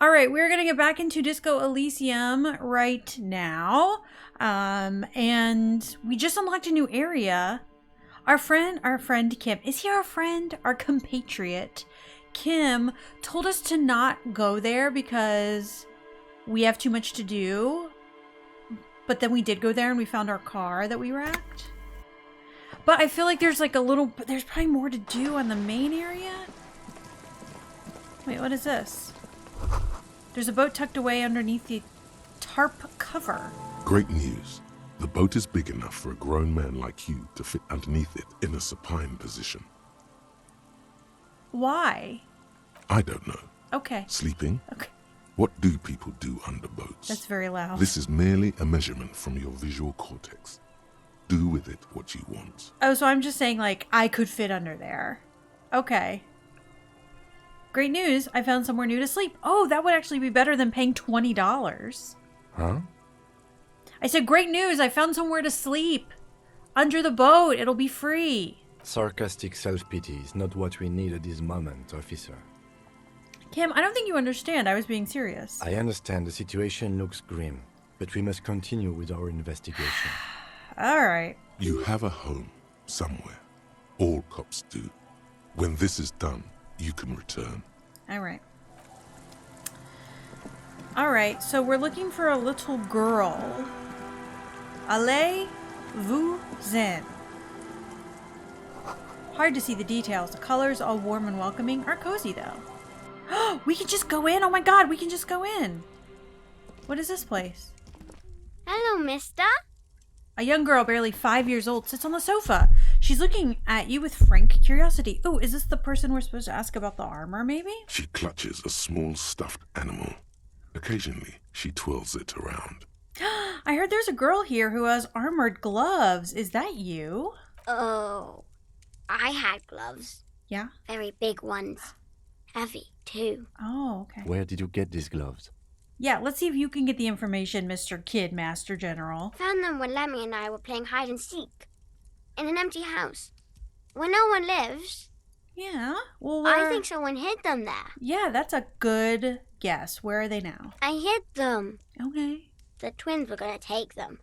All right, we're going to get back into Disco Elysium right now. And we just unlocked a new area. Our friend Kim, is he our friend? Our compatriot, Kim, told us to not go there because we have too much to do. But then we did go there and we found our car that we wrecked. But I feel like there's there's probably more to do on the main area. Wait, what is this? There's a boat tucked away underneath the tarp cover. Great news. The boat is big enough for a grown man like you to fit underneath it in a supine position. Why? I don't know. Okay. Sleeping? Okay. What do people do under boats? That's very loud. This is merely a measurement from your visual cortex. Do with it what you want. Oh, so I'm just saying, like, I could fit under there. Okay. Great news. I found somewhere new to sleep. Oh, that would actually be better than paying $20. Huh? I said, great news. I found somewhere to sleep. Under the boat. It'll be free. Sarcastic self-pity is not what we need at this moment, officer. Kim, I don't think you understand. I was being serious. I understand the situation looks grim, but we must continue with our investigation. All right. You have a home somewhere. All cops do. When this is done, you can return. All right. All right. So we're looking for a little girl. Allez-vous-en. Hard to see the details. The colors, all warm and welcoming, are cozy though. We can just go in. Oh my God, we can just go in. What is this place? Hello, mister. A young girl, barely 5 years old, sits on the sofa. She's looking at you with frank curiosity. Oh, is this the person we're supposed to ask about the armor, maybe? She clutches a small stuffed animal. Occasionally, she twirls it around. I heard there's a girl here who has armored gloves. Is that you? Oh, I had gloves. Yeah? Very big ones. Heavy, too. Oh, okay. Where did you get these gloves? Yeah, let's see if you can get the information, Mr. Kid Master General. Found them when Lemmy and I were playing hide and seek. In an empty house. Where no one lives. Yeah, well, I think someone hid them there. Yeah, that's a good guess. Where are they now? I hid them. Okay. The twins were gonna take them.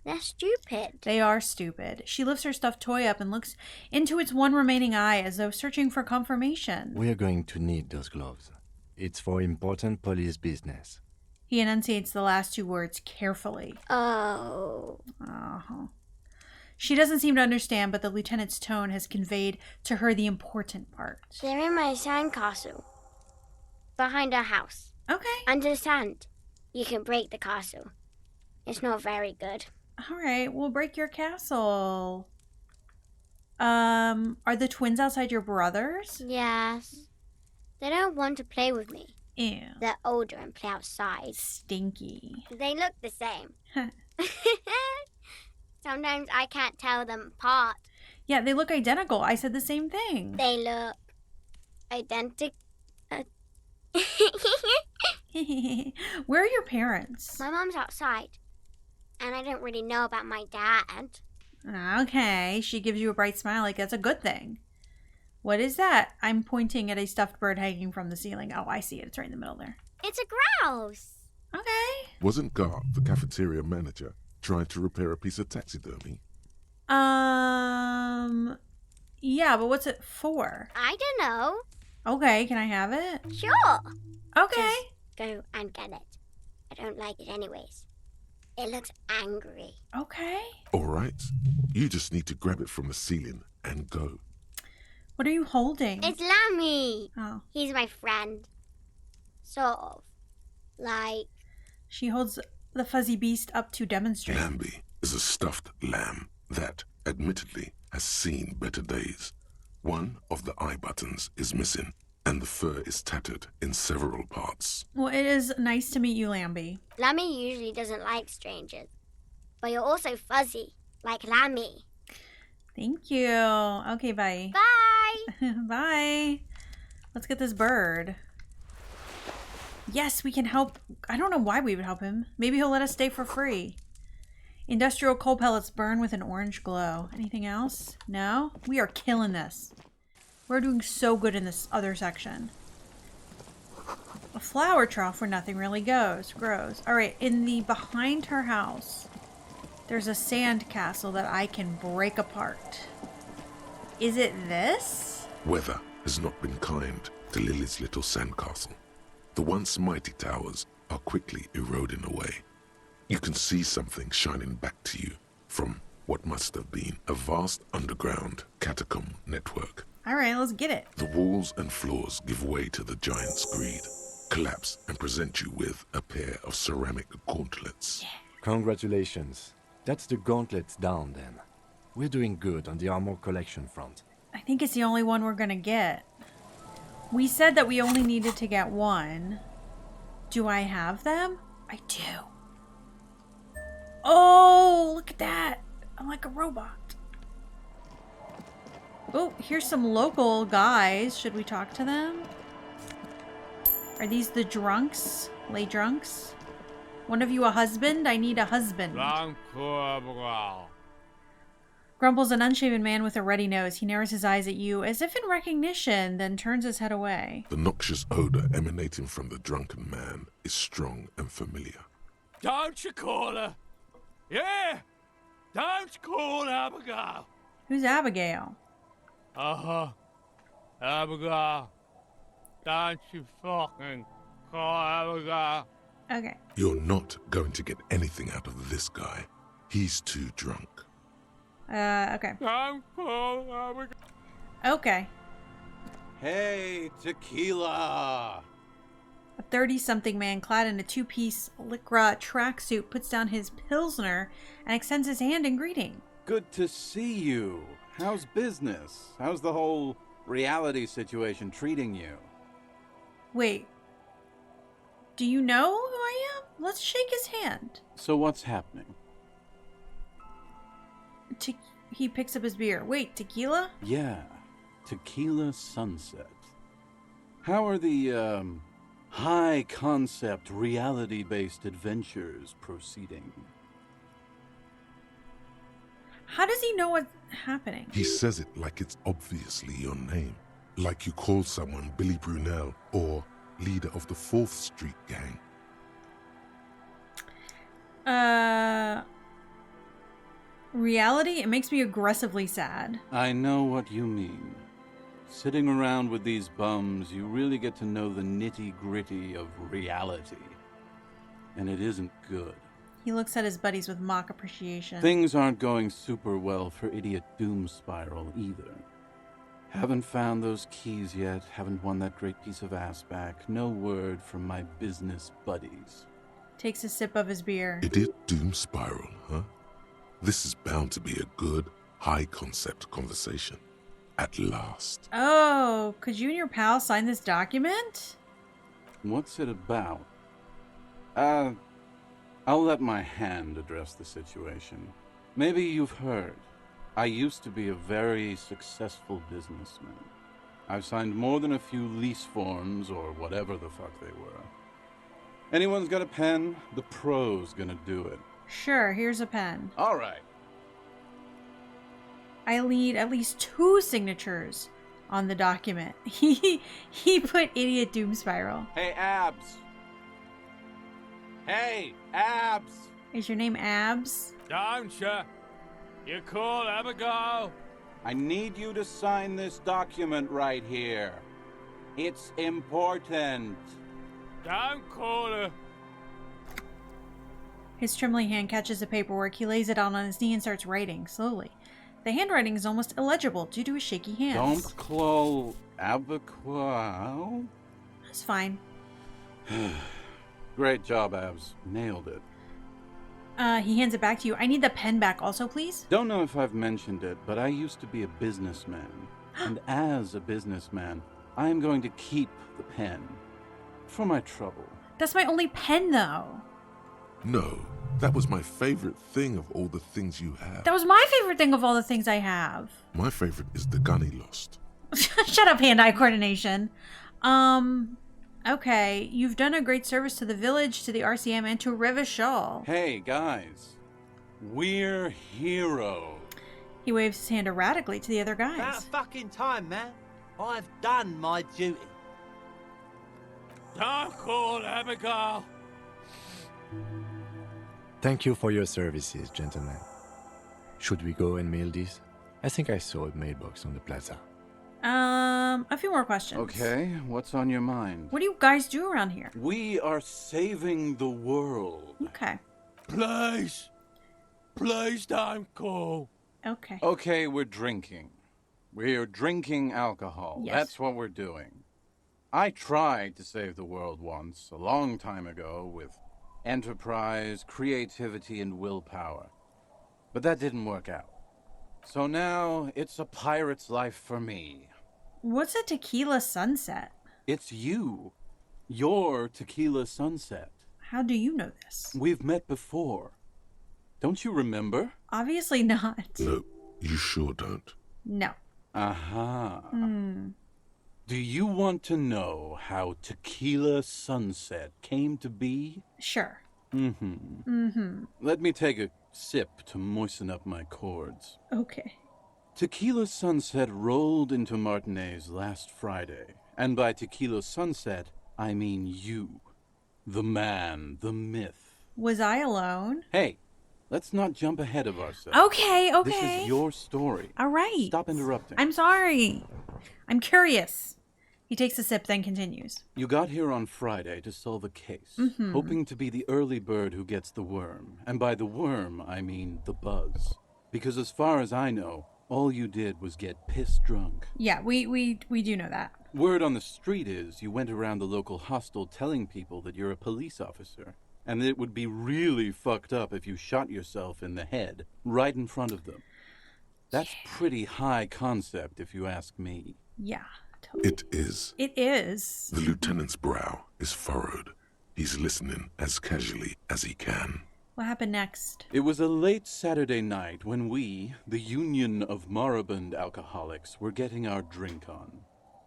They're stupid. They are stupid. She lifts her stuffed toy up and looks into its one remaining eye as though searching for confirmation. We are going to need those gloves. It's for important police business. He enunciates the last two words carefully. Oh. Uh-huh. She doesn't seem to understand, but the lieutenant's tone has conveyed to her the important part. They're in my sandcastle. Behind our house. Okay. Under the sand. You can break the castle. It's not very good. All right, we'll break your castle. Are the twins outside your brothers? Yes. They don't want to play with me. Ew. They're older and play outside. Stinky. They look the same. Sometimes I can't tell them apart. Yeah, they look identical. I said the same thing. They look identical. Where are your parents? My mom's outside. And I don't really know about my dad. Okay, she gives you a bright smile like that's a good thing. What is that? I'm pointing at a stuffed bird hanging from the ceiling. Oh, I see it. It's right in the middle there. It's a grouse. Okay. Wasn't Gar, the cafeteria manager, trying to repair a piece of taxidermy? Yeah, but what's it for? I don't know. Okay, can I have it? Sure. Okay. Just go and get it. I don't like it anyways. It looks angry. Okay. All right. You just need to grab it from the ceiling and go. What are you holding? It's Lammy. Oh. He's my friend. Sort of. Like... She holds the fuzzy beast up to demonstrate. Lambie is a stuffed lamb that, admittedly, has seen better days. One of the eye buttons is missing, and the fur is tattered in several parts. Well, it is nice to meet you, Lambie. Lammy usually doesn't like strangers. But you're also fuzzy, like Lammy. Thank you. Okay, bye. Bye! Bye. Let's get this bird. Yes, we can help. I don't know why we would help him. Maybe he'll let us stay for free. Industrial coal pellets burn with an orange glow. Anything else? No? We are killing this. We're doing so good in this other section. flower trough where nothing really grows. All right, in the behind her house, there's a sand castle that I can break apart. Is it this? Weather has not been kind to Lily's little sandcastle. The once mighty towers are quickly eroding away. You can see something shining back to you from what must have been a vast underground catacomb network. All right, let's get it. The walls and floors give way to the giant's greed, collapse and present you with a pair of ceramic gauntlets. Yeah. Congratulations. That's the gauntlets down then. We're doing good on the armor collection front. I think it's the only one we're gonna get. We said that we only needed to get one. Do I have them? I do. Oh, look at that. I'm like a robot. Oh, here's some local guys. Should we talk to them? Are these the drunks? Lay drunks? One of you a husband? I need a husband. Grumbles an unshaven man with a ruddy nose. He narrows his eyes at you as if in recognition, then turns his head away. The noxious odor emanating from the drunken man is strong and familiar. Don't you call her? Yeah! Don't call Abigail! Who's Abigail? Uh-huh. Abigail. Don't you fucking call Abigail. Okay. You're not going to get anything out of this guy. He's too drunk. Okay. Don't call Abigail. Okay. Hey, tequila! A 30-something man clad in a two-piece lycra tracksuit puts down his Pilsner and extends his hand in greeting. Good to see you. How's business? How's the whole reality situation treating you? Wait. Do you know who I am? Let's shake his hand. So what's happening? He picks up his beer. Wait, tequila? Yeah, tequila sunset. How are the, high-concept, reality-based adventures proceeding? How does he know what's happening? He says it like it's obviously your name. Like you call someone Billy Brunel or leader of the 4th Street gang. Reality? It makes me aggressively sad. I know what you mean. Sitting around with these bums, you really get to know the nitty-gritty of reality. And it isn't good. He looks at his buddies with mock appreciation. Things aren't going super well for Idiot Doom Spiral either. Haven't found those keys yet, haven't won that great piece of ass back. No word from my business buddies. Takes a sip of his beer. Idiot Doom Spiral, huh? This is bound to be a good, high-concept conversation. At last. Oh, could you and your pal sign this document? What's it about? I'll let my hand address the situation. Maybe you've heard. I used to be a very successful businessman. I've signed more than a few lease forms or whatever the fuck they were. Anyone's got a pen? The pro's gonna do it. Sure, here's a pen. All right. I need at least 2 signatures on the document. He put Idiot Doom Spiral. Hey, Abs. Hey, Abs. Is your name Abs? Don't you? You call Abigail? I need you to sign this document right here. It's important. Don't call her. His trembling hand catches the paperwork. He lays it out on his knee and starts writing, slowly. The handwriting is almost illegible due to his shaky hands. Don't call Abigail. That's fine. Great job, Abs. Nailed it. He hands it back to you. I need the pen back also, please. Don't know if I've mentioned it, but I used to be a businessman. And as a businessman, I am going to keep the pen. For my trouble. That's my only pen, though. No, that was my favorite thing of all the things you have. That was my favorite thing of all the things I have. My favorite is the gun he lost. Shut up, hand-eye coordination. Okay. You've done a great service to the village, to the RCM, and to Revachol. Hey, guys. We're heroes. He waves his hand erratically to the other guys. About fucking time, man. I've done my duty. Don't call Abigail. Thank you for your services, gentlemen. Should we go and mail these? I think I saw a mailbox on the plaza. A few more questions. Okay, what's on your mind? What do you guys do around here? We are saving the world. Okay. Please. Please don't call. Okay. Okay, we're drinking. We're drinking alcohol. Yes. That's what we're doing. I tried to save the world once, a long time ago, with enterprise, creativity, and willpower. But that didn't work out. So now, it's a pirate's life for me. What's a tequila sunset? It's you. You're Tequila Sunset. How do you know this? We've met before. Don't you remember? Obviously not. No, you sure don't. No. Aha. Do you want to know how Tequila Sunset came to be? Sure. Let me take a sip to moisten up my chords. Okay. Tequila Sunset rolled into Martinez last Friday. And by Tequila Sunset, I mean you. The man, the myth. Was I alone? Hey, let's not jump ahead of ourselves. Okay, okay. This is your story. All right. Stop interrupting. I'm sorry. I'm curious. He takes a sip, then continues. You got here on Friday to solve a case, hoping to be the early bird who gets the worm. And by the worm, I mean the buzz. Because as far as I know, all you did was get piss drunk. Yeah, we do know that. Word on the street is you went around the local hostel telling people that you're a police officer, and that it would be really fucked up if you shot yourself in the head right in front of them. That's pretty high concept, if you ask me. Yeah, totally. It is. It is. The lieutenant's brow is furrowed. He's listening as casually as he can. What happened next? It was a late Saturday night when we, the Union of Moribund Alcoholics, were getting our drink on.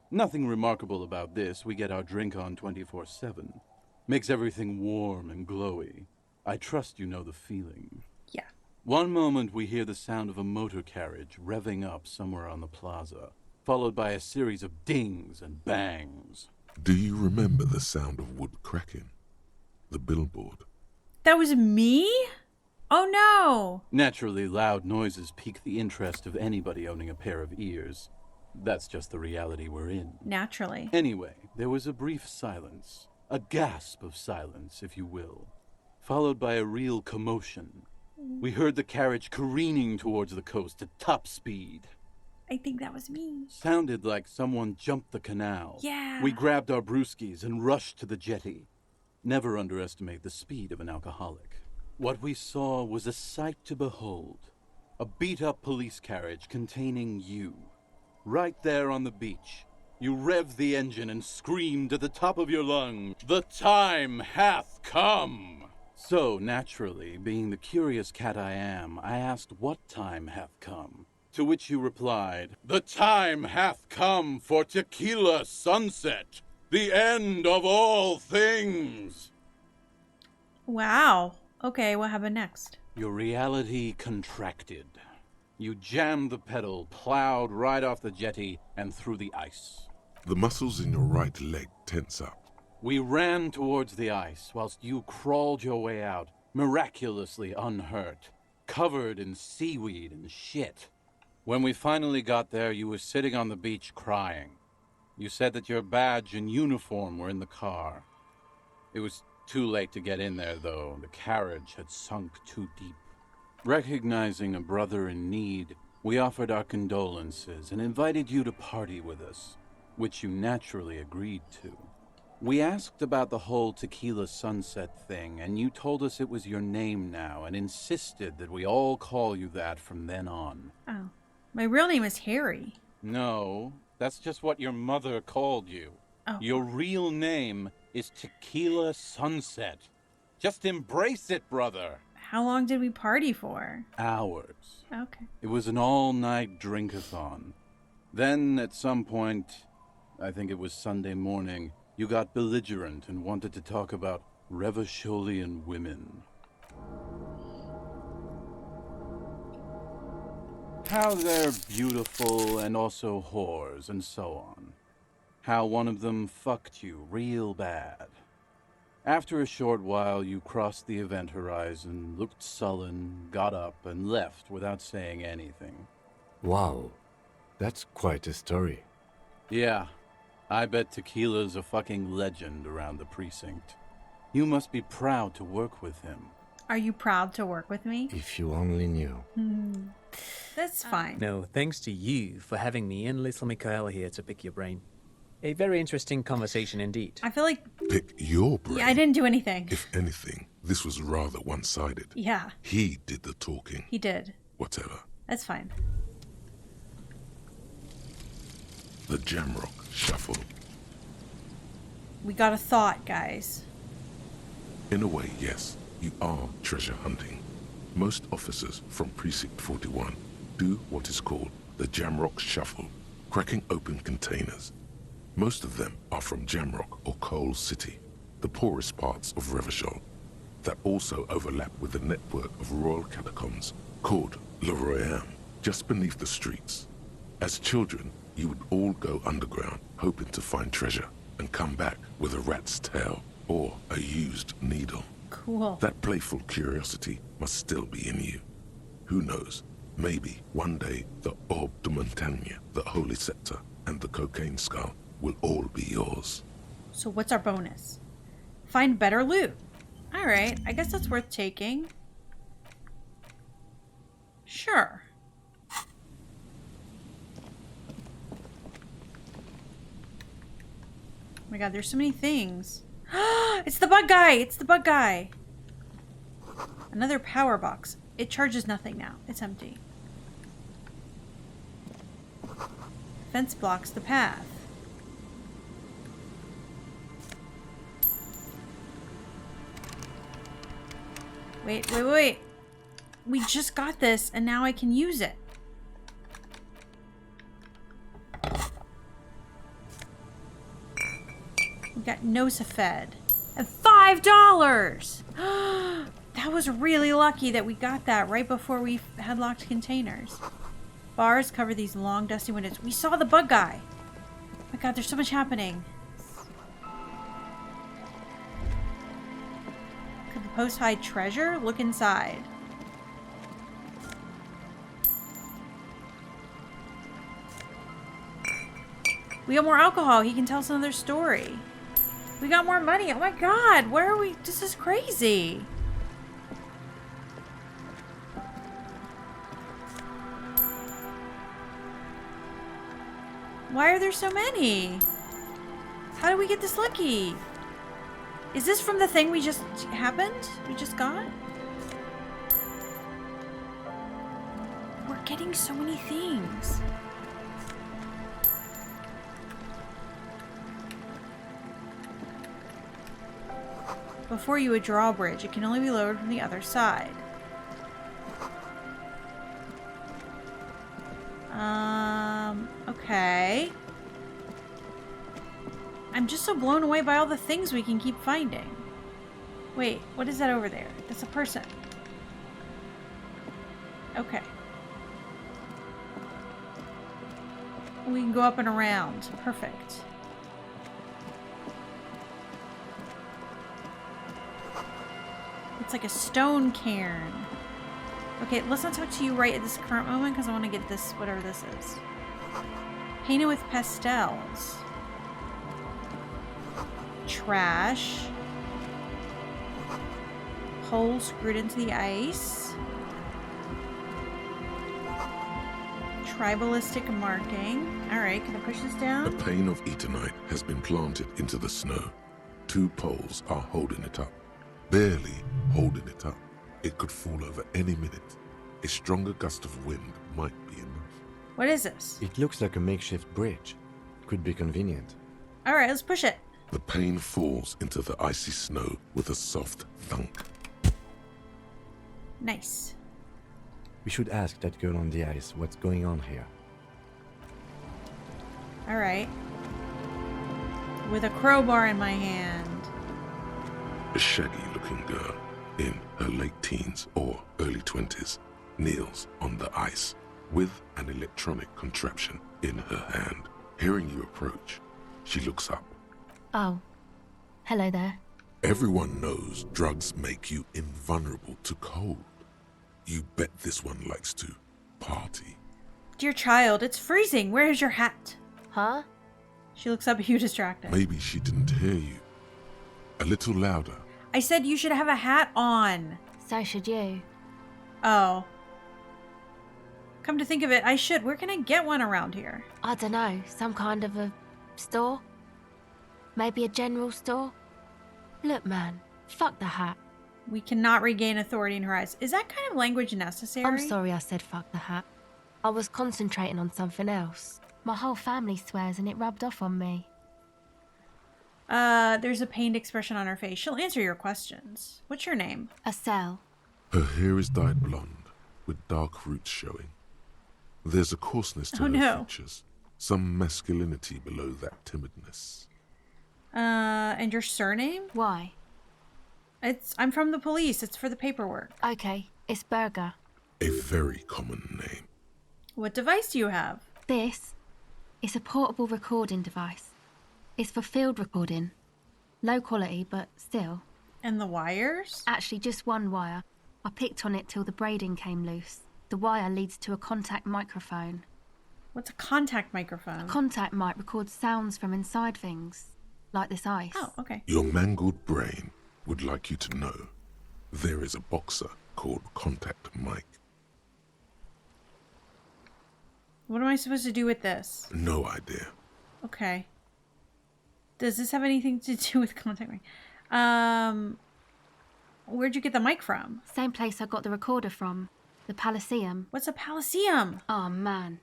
Nothing remarkable about this. We get our drink on 24/7. Makes everything warm and glowy. I trust you know the feeling. Yeah. One moment we hear the sound of a motor carriage revving up somewhere on the plaza, followed by a series of dings and bangs. Do you remember the sound of wood cracking? The billboard. That was me? Oh no. Naturally, loud noises pique the interest of anybody owning a pair of ears. That's just the reality we're in. Naturally. Anyway, there was a brief silence. A gasp of silence, if you will. Followed by a real commotion. We heard the carriage careening towards the coast at top speed. I think that was me. Sounded like someone jumped the canal. Yeah. We grabbed our brewskis and rushed to the jetty. Never underestimate the speed of an alcoholic. What we saw was a sight to behold. A beat-up police carriage containing you. Right there on the beach. You revved the engine and screamed at the top of your lungs, "The time hath come!" So, naturally, being the curious cat I am, I asked what time hath come. To which you replied, "The time hath come for Tequila Sunset, the end of all things." Wow. Okay, what happened next? Your reality contracted. You jammed the pedal, plowed right off the jetty, and through the ice. The muscles in your right leg tense up. We ran towards the ice, whilst you crawled your way out, miraculously unhurt, covered in seaweed and shit. When we finally got there, you were sitting on the beach crying. You said that your badge and uniform were in the car. It was too late to get in there, though. The carriage had sunk too deep. Recognizing a brother in need, we offered our condolences and invited you to party with us, which you naturally agreed to. We asked about the whole Tequila Sunset thing, and you told us it was your name now and insisted that we all call you that from then on. Oh. My real name is Harry. No, that's just what your mother called you. Oh. Your real name is Tequila Sunset. Just embrace it, brother. How long did we party for? Hours. Okay. It was an all-night drink-a-thon. Then, at some point, I think it was Sunday morning, you got belligerent and wanted to talk about Revacholian women. How they're beautiful and also whores and so on. how one of them fucked you real bad. After a short while, you crossed the event horizon, looked sullen, got up, and left without saying anything. Wow, that's quite a story. Yeah, I bet Tequila's a fucking legend around the precinct. You must be proud to work with him. Are you proud to work with me? If you only knew. That's fine. No, thanks to you for having me and little Mikhail here to pick your brain. A very interesting conversation indeed. I feel like, Pick your brain. yeah, I didn't do anything. If anything, this was rather one-sided. Yeah, He did the talking. he did. Whatever. That's fine. The Jamrock Shuffle. We got a thought, guys. In a way, yes, you are treasure hunting. Most officers from Precinct 41 do what is called the Jamrock Shuffle, cracking open containers. Most of them are from Jamrock or Coal City, the poorest parts of Revachol, that also overlap with the network of royal catacombs called Le Royaume, just beneath the streets. As children, you would all go underground, hoping to find treasure, and come back with a rat's tail or a used needle. Cool. That playful curiosity must still be in you. Who knows, maybe one day the Orbe de Montagne, the Holy Scepter, and the Cocaine Skull will all be yours. So what's our bonus? Find better loot. Alright, I guess that's worth taking. Sure. Oh my god, there's so many things. It's the bug guy! It's the bug guy! Another power box. It charges nothing now. It's empty. Fence blocks the path. Wait. We just got this and now I can use it. We got Nosafed. And $5! That was really lucky that we got that right before we had locked containers. Bars cover these long, dusty windows. We saw the bug guy. Oh my god, there's so much happening. Could the post hide treasure? Look inside. We got more alcohol. He can tell us another story. We got more money. Oh my god, where are we? This is crazy. Why are there so many? How did we get this lucky? Is this from the thing we just got? We're getting so many things. Before you, a drawbridge. It can only be lowered from the other side. Okay. I'm just so blown away by all the things we can keep finding. Wait, what is that over there? That's a person. Okay. We can go up and around. Perfect. It's like a stone cairn. Okay, let's not talk to you right at this current moment because I want to get this, whatever this is. Painted with pastels. Trash. Hole screwed into the ice. Tribalistic marking. Alright, can I push this A down? pane of Eternite has been planted into the snow. 2 poles are holding it up. Barely holding it up. It could fall over any minute. A stronger gust of wind might be enough. What is this? It looks like a makeshift bridge. Could be convenient. Alright, let's push it. The pane falls into the icy snow with a soft thunk. Nice. We should ask that girl on the ice what's going on here. Alright. With a crowbar in my hand. A shaggy-looking girl in her late teens or early 20s kneels on the ice with an electronic contraption in her hand. Hearing you approach, She looks up. Oh. Hello there. Everyone knows drugs make you invulnerable to cold. You bet this one likes to party. Dear child, it's freezing. Where is your hat? Huh? She looks up at you distracted. Maybe she didn't hear you. A little louder. I said you should have a hat on. So should you. Oh. Come to think of it, I should. Where can I get one around here? I don't know. Some kind of a store? Maybe a general store? Look, man. Fuck the hat. We cannot regain authority in her eyes. Is that kind of language necessary? I'm sorry I said fuck the hat. I was concentrating on something else. My whole family swears and it rubbed off on me. There's a pained expression on her face. She'll answer your questions. What's your name? Estelle. Her hair is dyed blonde, with dark roots showing. There's a coarseness to her features, some masculinity below that timidness. And your surname? Why? I'm from the police. It's for the paperwork. Okay, it's Berger. A very common name. What device do you have? This is a portable recording device. It's for field recording. Low quality, but still. And the wires? Actually, just one wire. I picked on it till the braiding came loose. The wire leads to a contact microphone. What's a contact microphone? A contact mic records sounds from inside things, like this ice. Oh, okay. Your mangled brain would like you to know there is a boxer called Contact Mike. What am I supposed to do with this? No idea. Okay. Does this have anything to do with contact mic? Where'd you get the mic from? Same place I got the recorder from. The Palaceum. What's a Palaceum? Oh, man.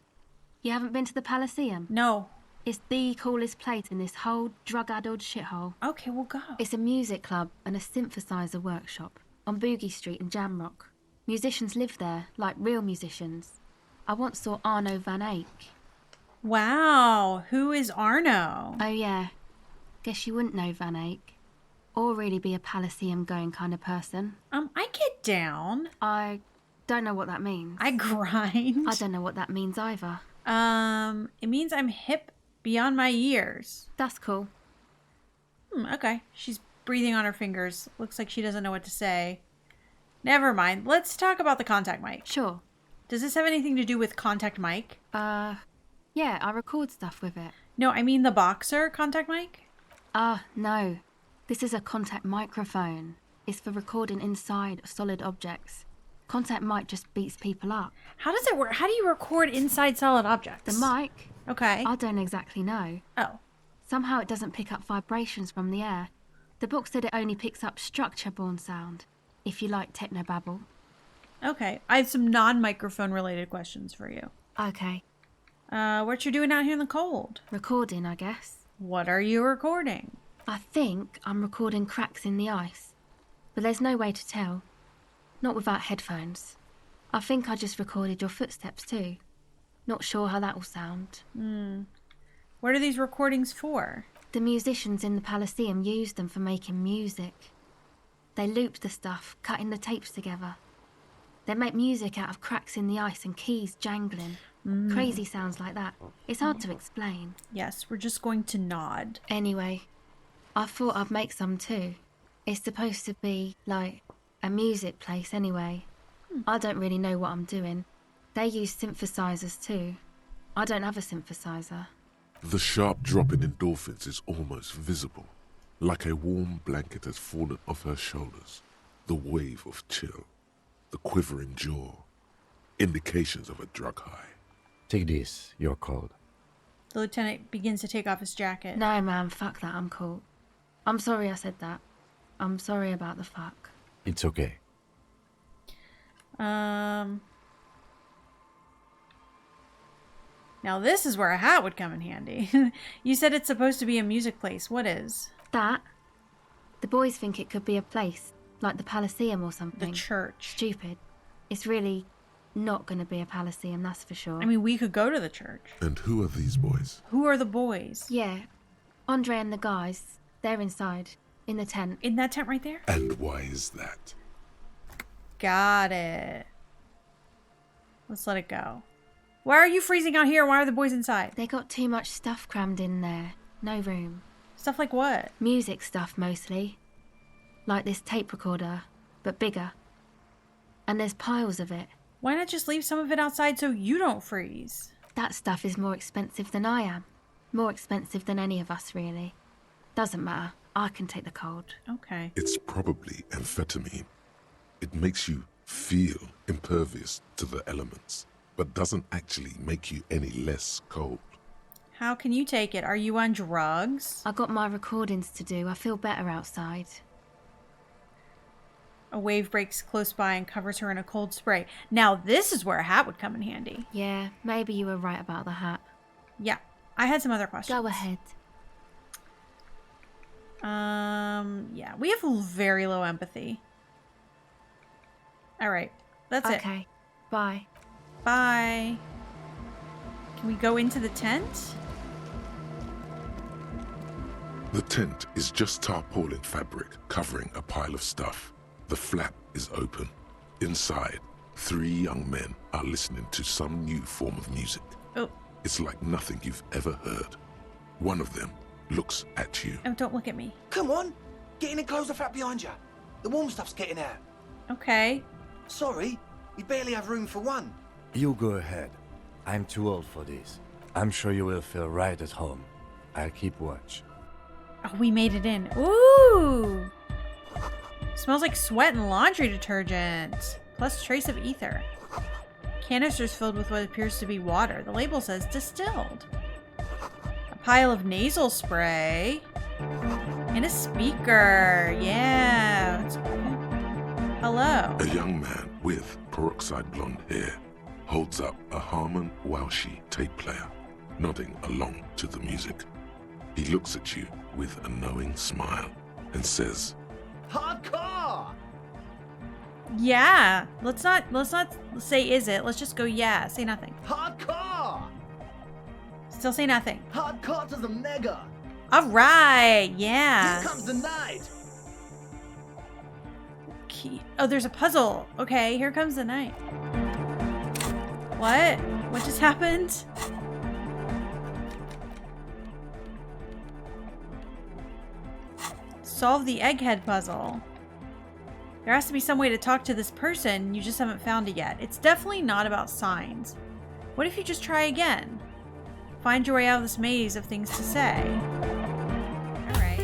You haven't been to the Palaceum? No. It's the coolest place in this whole drug-addled shithole. Okay, we'll go. It's a music club and a synthesizer workshop on Boogie Street in Jamrock. Musicians live there, like real musicians. I once saw Arno van Eyck. Wow. Who is Arno? Oh, yeah. Guess you wouldn't know Van Eyck. Or really be a Palaceum-going kind of person. I get down. I don't know what that means. I grind. I don't know what that means either. It means I'm hip beyond my years. That's cool. Okay. She's breathing on her fingers. Looks like she doesn't know what to say. Never mind. Let's talk about the contact mic. Sure. Does this have anything to do with contact mic? Yeah, I record stuff with it. No, I mean the boxer contact mic? No. This is a contact microphone. It's for recording inside solid objects. Contact mic just beats people up. How does it work? How do you record inside solid objects? The mic? Okay. I don't exactly know. Oh. Somehow it doesn't pick up vibrations from the air. The book said it only picks up structure-borne sound, if you like technobabble. Okay. I have some non-microphone related questions for you. Okay. What you doing out here in the cold? Recording, I guess. What are you recording? I think I'm recording cracks in the ice, but there's no way to tell. Not without headphones. I think I just recorded your footsteps too. Not sure how that will sound. What are these recordings for? The musicians in the Palaceum used them for making music. They looped the stuff, cutting the tapes together. They make music out of cracks in the ice and keys jangling. Crazy sounds like that. It's hard to explain. Yes, we're just going to nod. Anyway, I thought I'd make some too. It's supposed to be, like, a music place anyway. I don't really know what I'm doing. They use synthesizers too. I don't have a synthesizer. The sharp drop in endorphins is almost visible, like a warm blanket has fallen off her shoulders. The wave of chill, the quivering jaw, indications of a drug high. Take this, you're cold. The lieutenant begins to take off his jacket. No, man, fuck that, I'm cool. I'm sorry I said that. I'm sorry about the fuck. It's okay. Now this is where a hat would come in handy. You said it's supposed to be a music place. What is? That? The boys think it could be a place, like the Palaceum or something. The church. Stupid. It's really not going to be a Palaceum, that's for sure. I mean, we could go to the church. And who are these boys? Who are the boys? Yeah. Andre and the guys, they're inside, in the tent. In that tent right there? And why is that? Got it. Let's let it go. Why are you freezing out here? Why are the boys inside? They got too much stuff crammed in there. no room. Stuff like what? Music stuff mostly. Like this tape recorder, but bigger. And there's piles of it. Why not just leave some of it outside so you don't freeze? That stuff is more expensive than I am. More expensive than any of us, really. Doesn't matter. I can take the cold. Okay. It's probably amphetamine. It makes you feel impervious to the elements, but doesn't actually make you any less cold. How can you take it? Are you on drugs? I got my recordings to do. I feel better outside. A wave breaks close by and covers her in a cold spray. Now this is where a hat would come in handy. Yeah, maybe you were right about the hat. Yeah. I had some other questions. Go ahead. Yeah, we have very low empathy. All right, that's it. Okay, bye. Bye. Can we go into the tent? The tent is just tarpaulin fabric covering a pile of stuff. The flap is open. Inside, 3 young men are listening to some new form of music. Oh. It's like nothing you've ever heard. One of them looks at you. Oh, don't look at me. Come on, get in and close the flap behind you. The warm stuff's getting out. Okay. Sorry, we barely have room for one. You go ahead. I'm too old for this. I'm sure you will feel right at home. I'll keep watch. Oh, we made it in. Ooh! Smells like sweat and laundry detergent. Plus trace of ether. Canisters filled with what appears to be water. The label says distilled. A pile of nasal spray. And a speaker. Yeah. Hello. A young man with peroxide blonde hair holds up a Harman Waushi tape player, nodding along to the music. He looks at you with a knowing smile and says, Hardcore! Yeah. Let's not say is it. Let's just go yeah. Say nothing. Hardcore! Still say nothing. Hardcore to the mega! Alright. Yeah. Here comes the night! Oh, there's a puzzle. Okay, here comes the night. What? What just happened? Solve the egghead puzzle. There has to be some way to talk to this person. You just haven't found it yet. It's definitely not about signs. What if you just try again? Find your way out of this maze of things to say. Alright.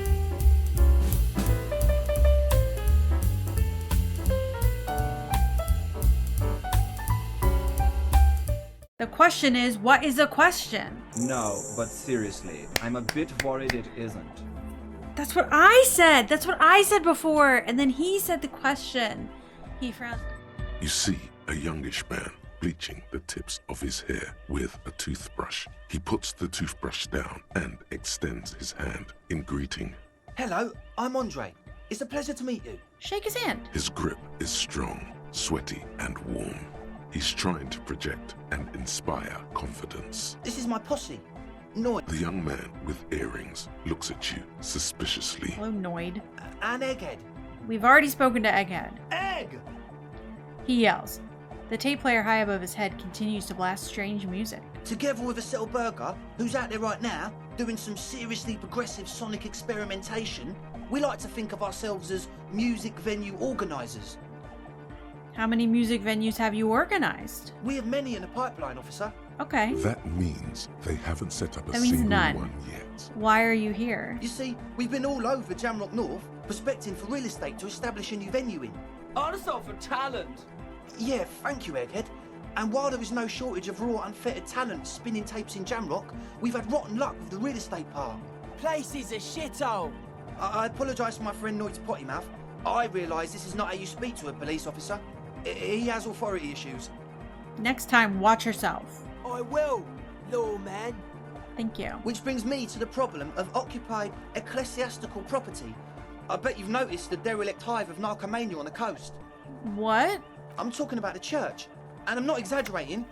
The question is, what is a question? No, but seriously, I'm a bit worried it isn't. That's what I said. That's what I said before. And then he said the question. He frowned. You see a youngish man bleaching the tips of his hair with a toothbrush. He puts the toothbrush down and extends his hand in greeting. Hello, I'm Andre. It's a pleasure to meet you. Shake his hand. His grip is strong, sweaty, and warm. He's trying to project and inspire confidence. This is my posse. Noid. The young man with earrings looks at you suspiciously. Hello, Noid. And Egghead. We've already spoken to Egghead. Egg! He yells. The tape player high above his head continues to blast strange music. Together with Acel Burger, who's out there right now, doing some seriously progressive sonic experimentation, we like to think of ourselves as music venue organisers. How many music venues have you organized? We have many in the pipeline, officer. Okay. That means they haven't set up a That means single none. one yet. Why are you here? You see, we've been all over Jamrock North, prospecting for real estate to establish a new venue in. Also for talent. Yeah, thank you, Egghead. And while there is no shortage of raw, unfettered talent spinning tapes in Jamrock, we've had rotten luck with the real estate part. Place is a shithole. I apologise for my friend Noid's potty mouth. I realise this is not how you speak to a police officer. He has authority issues. Next time, watch yourself. I will, lawman. Thank you. Which brings me to the problem of occupied ecclesiastical property. I bet you've noticed the derelict hive of narcomania on the coast. What? I'm talking about the church. And I'm not exaggerating.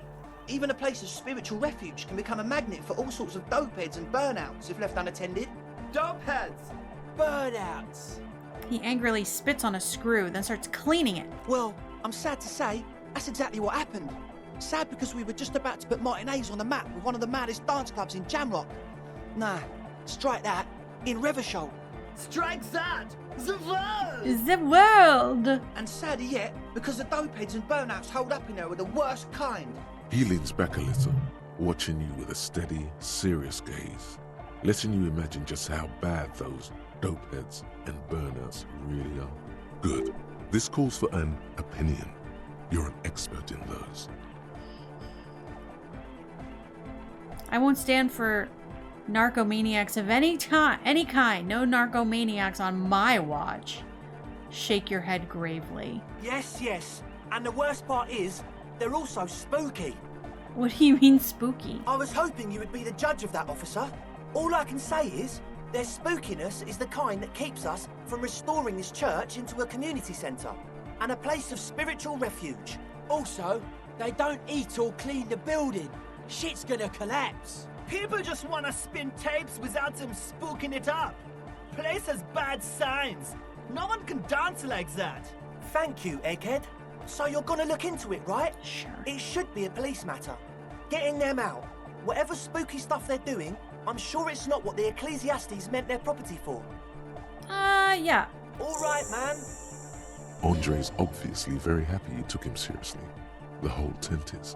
Even a place of spiritual refuge can become a magnet for all sorts of dopeheads and burnouts if left unattended. Dopeheads. Burnouts. He angrily spits on a screw, then starts cleaning it. Well, I'm sad to say, that's exactly what happened. Sad because we were just about to put Martinez on the map with one of the maddest dance clubs in Jamrock. Nah, Strike that in Revachol. Strike that! The world! The world! And sadder yet, because the dopeheads and burnouts hold up in there are the worst kind. He leans back a little, watching you with a steady, serious gaze, letting you imagine just how bad those dopeheads and burnouts really are. Good. This calls for an opinion. You're an expert in those. I won't stand for narcomaniacs of any kind. No narcomaniacs on my watch. Shake your head gravely. Yes, yes. And the worst part is, they're also spooky. What do you mean spooky? I was hoping you would be the judge of that, officer. All I can say is, their spookiness is the kind that keeps us from restoring this church into a community centre and a place of spiritual refuge. Also, they don't eat or clean the building. Shit's gonna collapse. People just wanna spin tapes without them spooking it up. Place has bad signs. No one can dance like that. Thank you, Egghead. So you're gonna look into it, right? Sure. It should be a police matter. Getting them out. Whatever spooky stuff they're doing, I'm sure it's not what the Ecclesiastes meant their property for. Yeah. All right, man. Andre's obviously very happy you took him seriously. The whole tent is.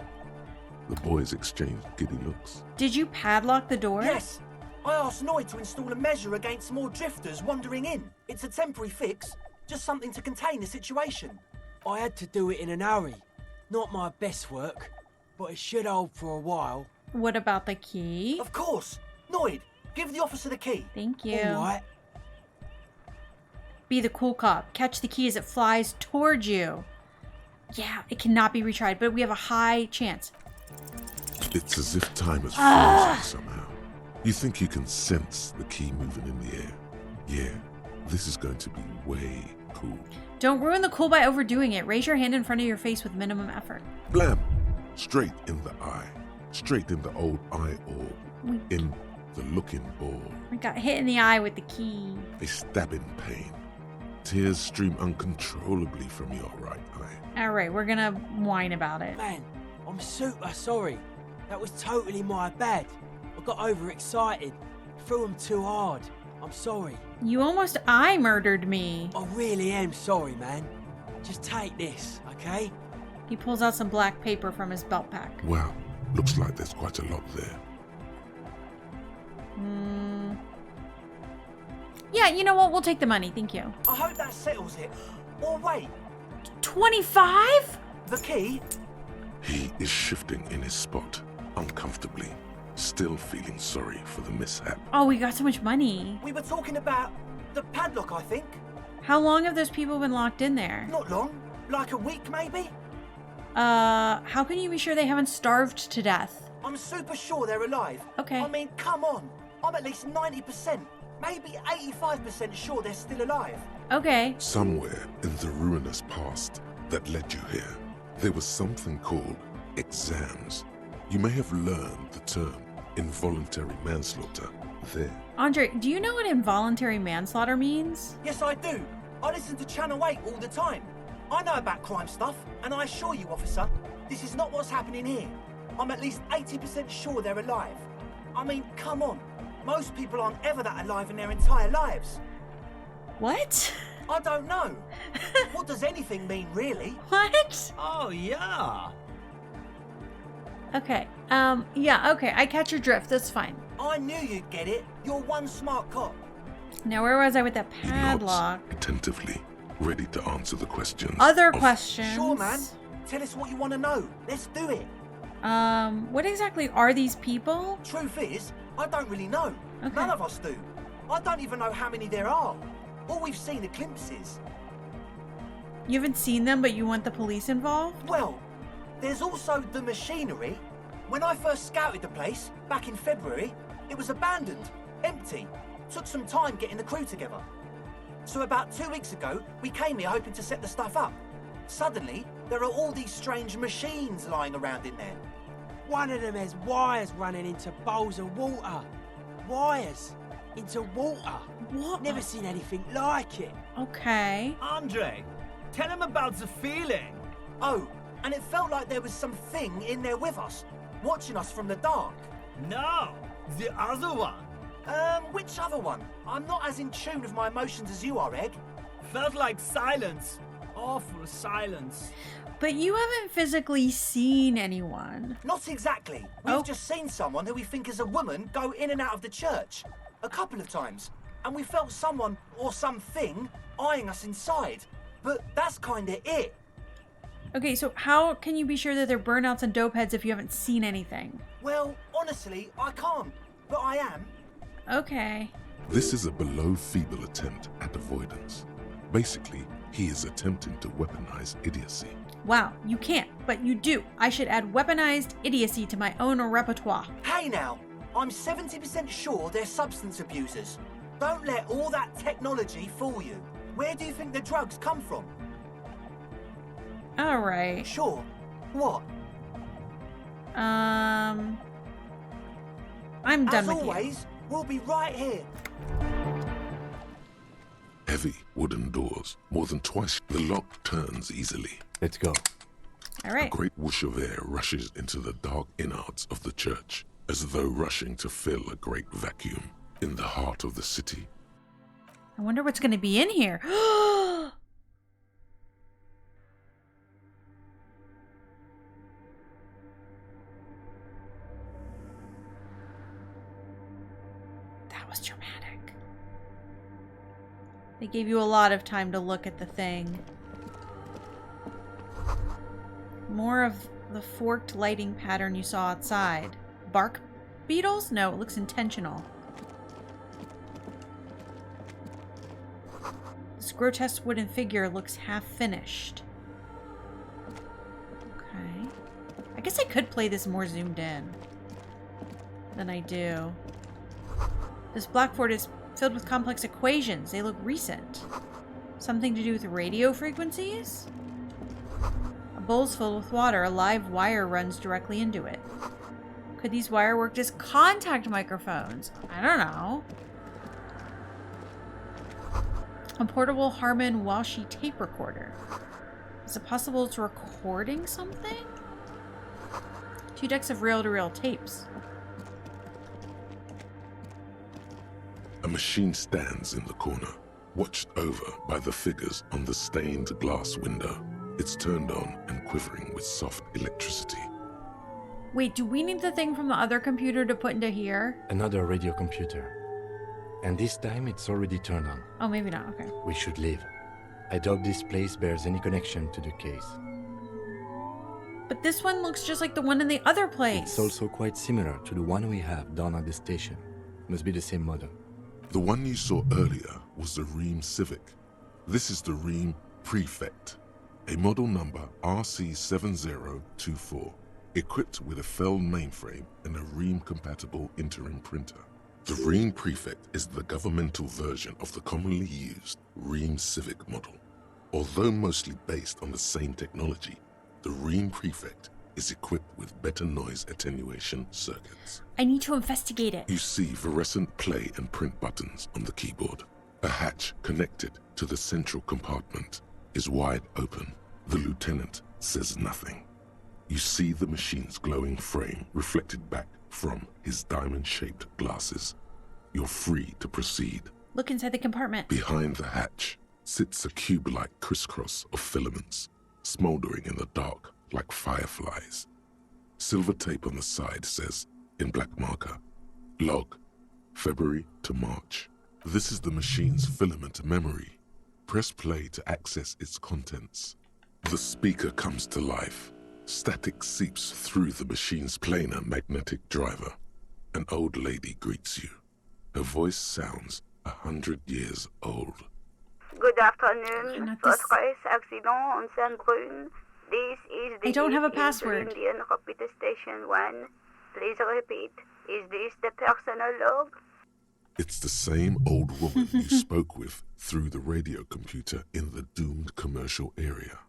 The boys exchanged giddy looks. Did you padlock the door? Yes. I asked Noid to install a measure against more drifters wandering in. It's a temporary fix, just something to contain the situation. I had to do it in an hurry. Not my best work, but it should hold for a while. What about the key? Of course. Noid, give the officer the key. Thank you. All right. Be the cool cop. Catch the key as it flies towards you. Yeah, it cannot be retried, but we have a high chance. It's as if time has frozen somehow. You think you can sense the key moving in the air. Yeah, this is going to be way cool. Don't ruin the cool by overdoing it. Raise your hand in front of your face with minimum effort. Blam! Straight in the eye. Straight in the old eye orb. In the looking ball. We got hit in the eye with the key. A stabbing pain. Tears stream uncontrollably from your right eye. Alright, we're gonna whine about it. Man, I'm super sorry. That was totally my bad. I got overexcited. Threw him too hard. I'm sorry. You almost eye murdered me. I really am sorry, man. Just take this, okay? He pulls out some black paper from his belt pack. Wow, looks like there's quite a lot there. Yeah, you know what? We'll take the money. Thank you. I hope that settles it. Or wait, 25? the key? He is shifting in his spot, uncomfortably, still feeling sorry for the mishap. Oh, we got so much money. We were talking about the padlock, I think. How long have those people been locked in there? Not long. Like a week, maybe? How can you be sure they haven't starved to death? I'm super sure they're alive. Okay. I mean, come on. I'm at least 90%, maybe 85% sure they're still alive. Okay. Somewhere in the ruinous past that led you here, there was something called exams. You may have learned the term involuntary manslaughter there. Andre, do you know what involuntary manslaughter means? Yes, I do. I listen to Channel 8 all the time. I know about crime stuff, and I assure you, officer, this is not what's happening here. I'm at least 80% sure they're alive. I mean, come on. Most people aren't ever that alive in their entire lives. What? I don't know. What does anything mean, really? What? Oh, yeah. Okay. Yeah, okay. I catch your drift. That's fine. I knew you'd get it. You're one smart cop. Now, where was I with that He nods padlock? attentively, ready to answer the questions. Other of- questions? Sure, man. Tell us what you want to know. Let's do it. What exactly are these people? Truth is, I don't really know. Okay. None of us do. I don't even know how many there are. All we've seen are glimpses. You haven't seen them, but you want the police involved? Well, there's also the machinery. When I first scouted the place, back in February, it was abandoned, empty. Took some time getting the crew together. So about 2 weeks ago, we came here hoping to set the stuff up. Suddenly, there are all these strange machines lying around in there. One of them has wires running into bowls of water. Wires into water. What? Never seen anything like it. Okay. Andre, tell him about the feeling. Oh, and it felt like there was something in there with us, watching us from the dark. No, the other one. Which other one? I'm not as in tune with my emotions as you are, Egg. Felt like silence. Awful silence. But you haven't physically seen anyone. Not exactly. We've just seen someone who we think is a woman go in and out of the church. A couple of times. And we felt someone or something eyeing us inside. But that's kinda it. Okay, so how can you be sure that they're burnouts and dopeheads if you haven't seen anything? Well, honestly, I can't. But I am. Okay. This is a below-feeble attempt at avoidance. Basically, he is attempting to weaponize idiocy. Wow, you can't, but you do. I should add weaponized idiocy to my own repertoire. Hey now, I'm 70% sure they're substance abusers. Don't let all that technology fool you. Where do you think the drugs come from? All right. Sure. What? I'm done As with always, we'll be right here. Heavy wooden doors, more than twice. The lock turns easily. Let's go. you. All right. A great whoosh of air rushes into the dark innards of the church, as though rushing to fill a great vacuum in the heart of the city. I wonder what's going to be in here. That was dramatic. They gave you a lot of time to look at the thing. More of the forked lighting pattern you saw outside. Bark beetles? No, it looks intentional. This grotesque wooden figure looks half finished. Okay. I guess I could play this more zoomed in than I do. This blackboard is filled with complex equations. They look recent. Something to do with radio frequencies? A bowl's filled with water. A live wire runs directly into it. Could these wire work as contact microphones? I don't know. A portable Harman Walshy tape recorder. Is it possible it's recording something? 2 decks of reel-to-reel tapes. A machine stands in the corner, watched over by the figures on the stained glass window. It's turned on and quivering with soft electricity. Wait, do we need the thing from the other computer to put into here? Another radio computer. And this time it's already turned on. Oh, maybe not. Okay. We should leave. I doubt this place bears any connection to the case. But this one looks just like the one in the other place. It's also quite similar to the one we have down at the station. Must be the same model. The one you saw earlier was the Ream Civic. This is the Ream Prefect, a model number RC7024, equipped with a Fell mainframe and a Ream-compatible interim printer. The Ream Prefect is the governmental version of the commonly used Ream Civic model. Although mostly based on the same technology, the Ream Prefect is equipped with better noise attenuation circuits. I need to investigate it. You see fluorescent play and print buttons on the keyboard. A hatch connected to the central compartment is wide open. The lieutenant says nothing. You see the machine's glowing frame reflected back from his diamond-shaped glasses. You're free to proceed. Look inside the compartment. Behind the hatch sits a cube-like crisscross of filaments, smoldering in the dark like fireflies. Silver tape on the side says, in black marker, log, February to March. This is the machine's filament memory. Press play to access its contents. The speaker comes to life. Static seeps through the machine's planar magnetic driver. An old lady greets you. Her voice sounds 100 years old. Good afternoon. Votre accident on Saint-Brune. This is the I don't have a password. Indian Rapid Station 1. Please repeat. Is this the personal log? It's the same old woman you spoke with through the radio computer in the doomed commercial area.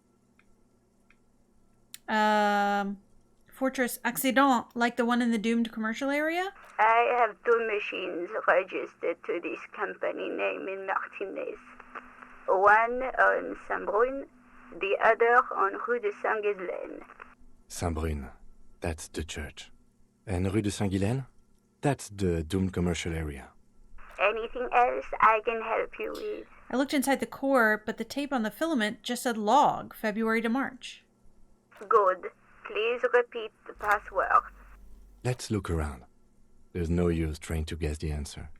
Fortress Accident, like the one in the doomed commercial area? I have 2 machines registered to this company name in Martinez. One on Saint-Brune, the other on Rue de Saint-Ghislaine. Saint-Brune, that's the church. And Rue de Saint-Ghislaine? That's the doomed commercial area. Anything else I can help you with? I looked inside the core, but the tape on the filament just said log, February to March. Good. Please repeat the password. Let's look around. There's no use trying to guess the answer.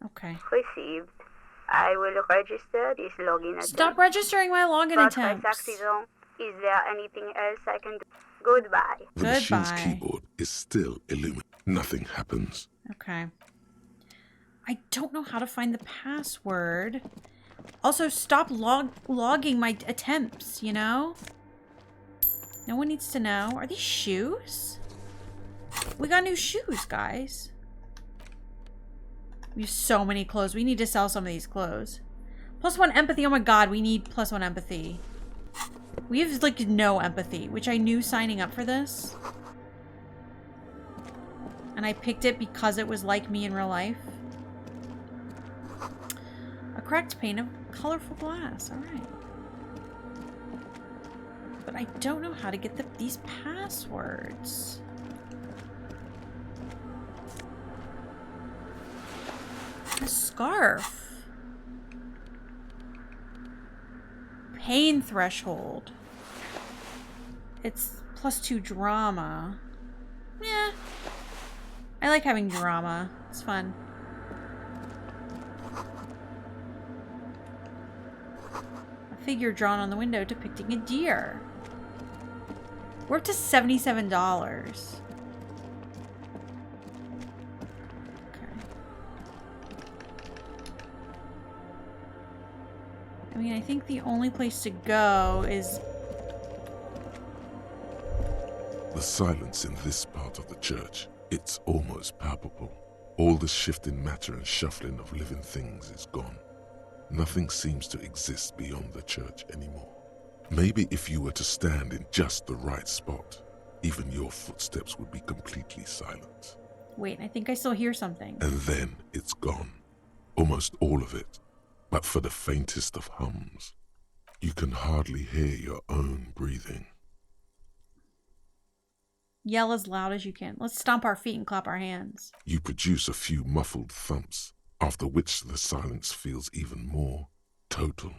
Okay. Received. I will register this login attempt. Stop registering my login attempts. Accident. Is there anything else I can do? Goodbye. The machine's keyboard is still illuminated. Nothing happens. Okay. I don't know how to find the password. Also, stop logging my attempts, you know? No one needs to know. Are these shoes? We got new shoes, guys. We have so many clothes. We need to sell some of these clothes. +1 empathy. Oh my god, we need +1 empathy. We have, like, no empathy, which I knew signing up for this. And I picked it because it was like me in real life. A cracked pane of colorful glass. Alright. But I don't know how to get these passwords. A scarf. Pain threshold. It's +2 drama. Yeah. I like having drama. It's fun. A figure drawn on the window depicting a deer. We're up to $77. I mean, I think the only place to go is... The silence in this part of the church, it's almost palpable. All the shifting matter and shuffling of living things is gone. Nothing seems to exist beyond the church anymore. Maybe if you were to stand in just the right spot, even your footsteps would be completely silent. Wait, I think I still hear something. And then it's gone. Almost all of it. But for the faintest of hums, you can hardly hear your own breathing. Yell as loud as you can. Let's stomp our feet and clap our hands. You produce a few muffled thumps, after which the silence feels even more total,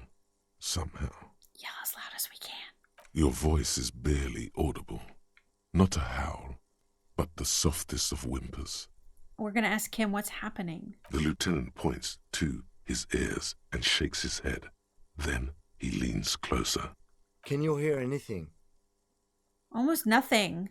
somehow. Yell as loud as we can. Your voice is barely audible. Not a howl, but the softest of whimpers. We're gonna ask Kim what's happening. The lieutenant points to his ears and shakes his head. Then he leans closer. Can you hear anything? Almost nothing.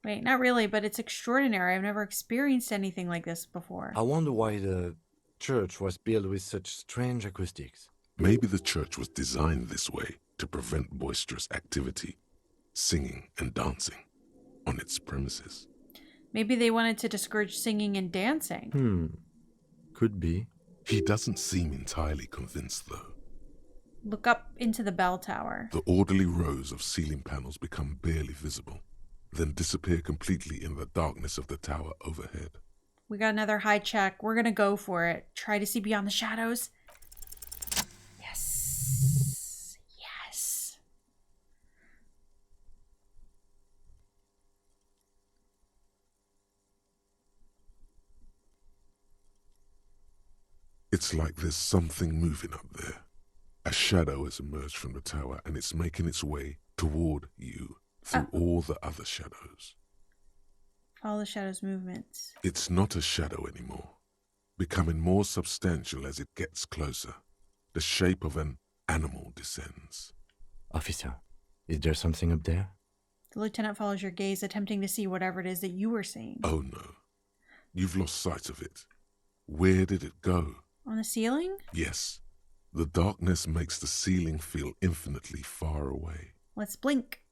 Wait, not really, but it's extraordinary. I've never experienced anything like this before. I wonder why the church was built with such strange acoustics. Maybe the church was designed this way to prevent boisterous activity, singing and dancing, on its premises. Maybe they wanted to discourage singing and dancing. Could be. He doesn't seem entirely convinced, though. Look up into the bell tower. The orderly rows of ceiling panels become barely visible, then disappear completely in the darkness of the tower overhead. We got another high check. We're gonna go for it. Try to see beyond the shadows. Yes. Yes. It's like there's something moving up there. A shadow has emerged from the tower and it's making its way toward you through all the other shadows. Follow the shadow's movements. It's not a shadow anymore, becoming more substantial as it gets closer. The shape of an animal descends. Officer, is there something up there? The lieutenant follows your gaze, attempting to see whatever it is that you were seeing. Oh no, you've lost sight of it. Where did it go? On the ceiling? Yes, the darkness makes the ceiling feel infinitely far away. Let's blink.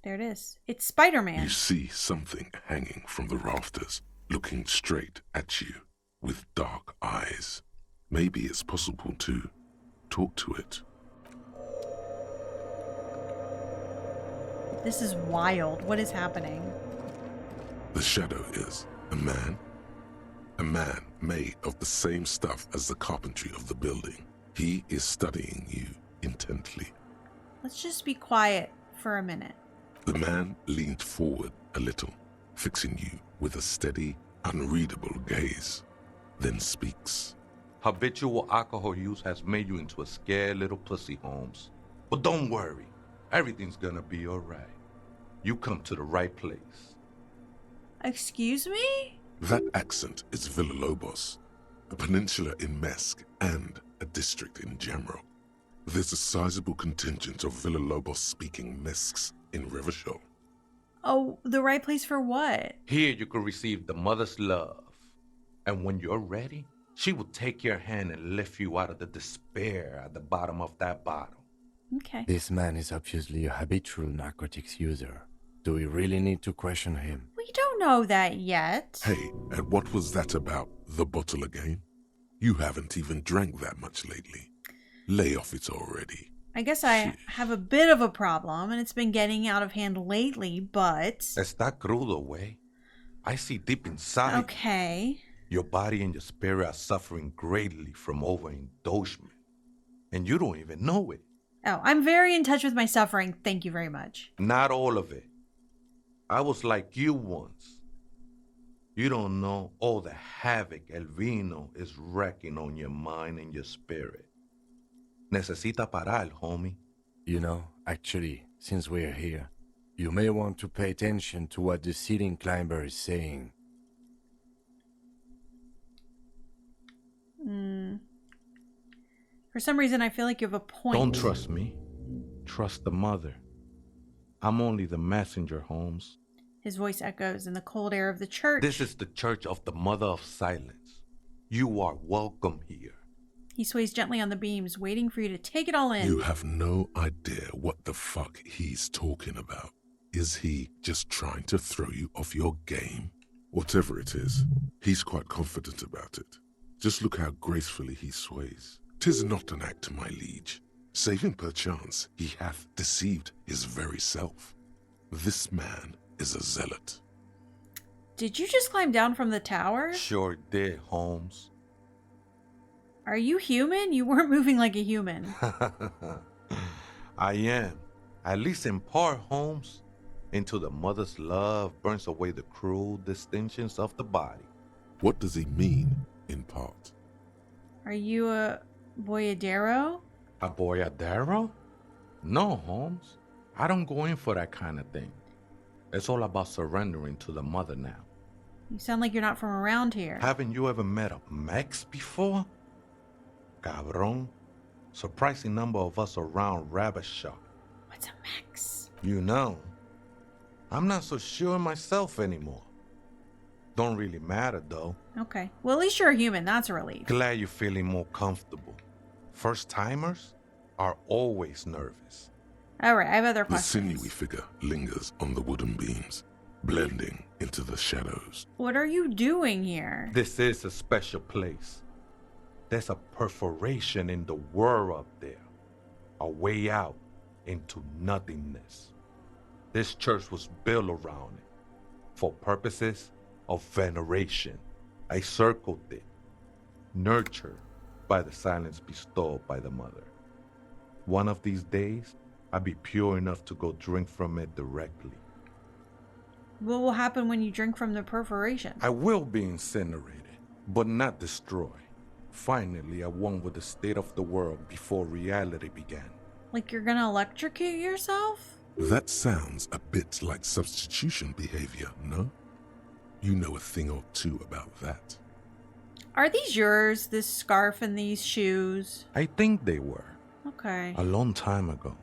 There it is. It's Spider-Man. You see something hanging from the rafters, looking straight at you with dark eyes. Maybe it's possible to talk to it. This is wild. What is happening? The shadow is a man. A man made of the same stuff as the carpentry of the building. He is studying you intently. Let's just be quiet for a minute. The man leaned forward a little, fixing you with a steady, unreadable gaze, then speaks. Habitual alcohol use has made you into a scared little pussy, Holmes. But don't worry, everything's gonna be alright. You come to the right place. Excuse me? That accent is Villalobos, a peninsula in Mesk and a district in general. There's a sizable contingent of Villalobos-speaking Mesks in Rivershoal. Oh, the right place for what? Here you can receive the mother's love. And when you're ready, she will take your hand and lift you out of the despair at the bottom of that bottle. Okay. This man is obviously a habitual narcotics user. Do we really need to question him? We don't know that yet. Hey, and what was that about the bottle again? You haven't even drank that much lately. Lay off it already. I guess I have a bit of a problem, and it's been getting out of hand lately, but... Está crudo, way. I see deep inside. Okay. Your body and your spirit are suffering greatly from overindulgence. And you don't even know it. Oh, I'm very in touch with my suffering. Thank you very much. Not all of it. I was like you once. You don't know all the havoc El Vino is wrecking on your mind and your spirit. Necesita parar, homie. You know, actually, since we're here, you may want to pay attention to what the ceiling climber is saying. For some reason, I feel like you have a point. Don't trust me. Trust the mother. I'm only the messenger, Holmes. His voice echoes in the cold air of the church. This is the church of the Mother of Silence. You are welcome here. He sways gently on the beams, waiting for you to take it all in. You have no idea what the fuck he's talking about. Is he just trying to throw you off your game? Whatever it is, he's quite confident about it. Just look how gracefully he sways. 'Tis not an act, my liege. Save him perchance, he hath deceived his very self. This man is a zealot. Did you just climb down from the tower? Sure did, Holmes. Are you human? You weren't moving like a human. I am. At least in part, Holmes. Into the mother's love burns away the cruel distinctions of the body. What does he mean, in part? Are you a boyadero? A boyadero? No, Holmes. I don't go in for that kind of thing. It's all about surrendering to the mother now. You sound like you're not from around here. Haven't you ever met a Mex before? Cabron. Surprising number of us around Rabbit Shop. What's a Mex? You know. I'm not so sure myself anymore. Don't really matter, though. Okay. Well, at least you're a human. That's a relief. Glad you're feeling more comfortable. First-timers are always nervous. All right, I have other The questions. sinewy figure lingers on the wooden beams, blending into the shadows. What are you doing here? This is a special place. There's a perforation in the world up there. A way out into nothingness. This church was built around it for purposes of veneration. I circled it, nurtured by the silence bestowed by the mother. One of these days, I'll be pure enough to go drink from it directly. What will happen when you drink from the perforation? I will be incinerated, but not destroyed. Finally, I won with the state of the world before reality began. Like you're gonna electrocute yourself? That sounds a bit like substitution behavior, no? You know a thing or two about that. Are these yours, this scarf and these shoes? I think they were. Okay. A long time ago.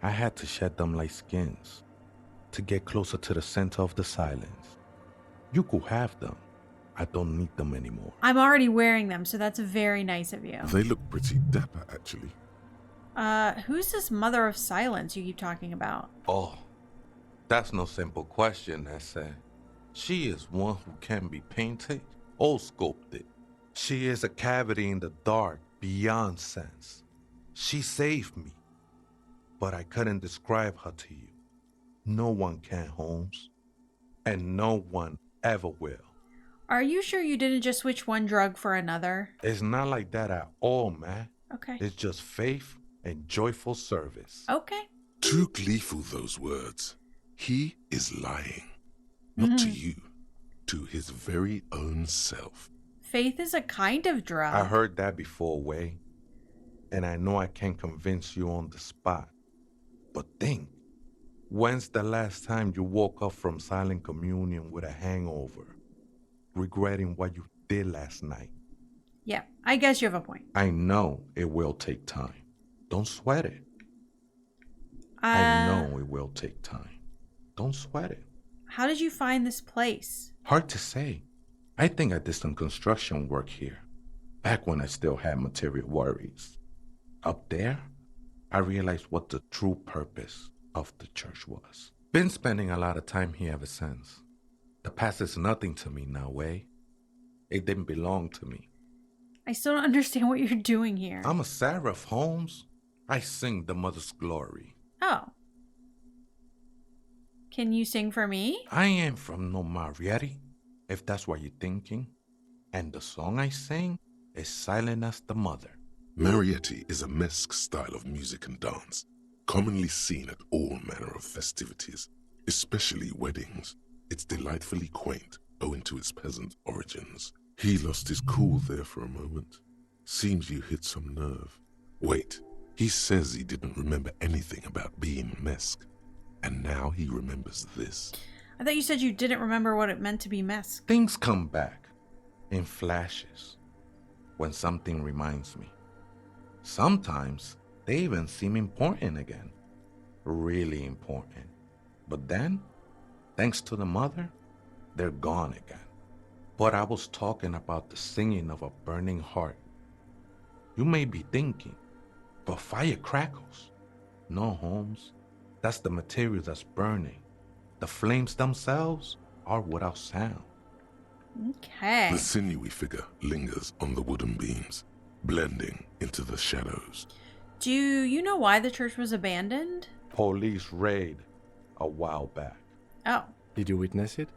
I had to shed them like skins to get closer to the center of the silence. You could have them. I don't need them anymore. I'm already wearing them, so that's very nice of you. They look pretty dapper, actually. Who's this mother of silence you keep talking about? Oh, that's no simple question, Essa. She is one who can be painted or sculpted. She is a cavity in the dark beyond sense. She saved me, but I couldn't describe her to you. No one can, Holmes, and no one ever will. Are you sure you didn't just switch one drug for another? It's not like that at all, man. Okay. It's just faith and joyful service. Okay. Too gleeful, those words. He is lying. Not to you, to his very own self. Faith is a kind of drug. I heard that before, Way. And I know I can't convince you on the spot. But think, when's the last time you woke up from silent communion with a hangover, regretting what you did last night? Yeah, I guess you have a point. I know it will take time. Don't sweat it. I know it will take time. Don't sweat it. How did you find this place? Hard to say. I think I did some construction work here, back when I still had material worries. Up there, I realized what the true purpose of the church was. Been spending a lot of time here ever since. The past is nothing to me now, Way. It didn't belong to me. I still don't understand what you're doing here. I'm a seraph, Holmes. I sing the Mother's glory. Oh. Can you sing for me? I ain't from no Marietti, if that's what you're thinking. And the song I sing is silent as the mother. Marietti is a mesque style of music and dance, commonly seen at all manner of festivities, especially weddings. It's delightfully quaint, owing to its peasant origins. He lost his cool there for a moment. Seems you hit some nerve. Wait, he says he didn't remember anything about being mesque, and now he remembers this. I thought you said you didn't remember what it meant to be mesque. Things come back in flashes when something reminds me. Sometimes they even seem important again. Really important. But then, thanks to the mother, they're gone again. But I was talking about the singing of a burning heart. You may be thinking, but fire crackles. No, Holmes. That's the material that's burning. The flames themselves are without sound. Okay. The sinewy figure lingers on the wooden beams, blending into the shadows. Do you know why the church was abandoned? Police raid a while back. Oh. Did you witness it?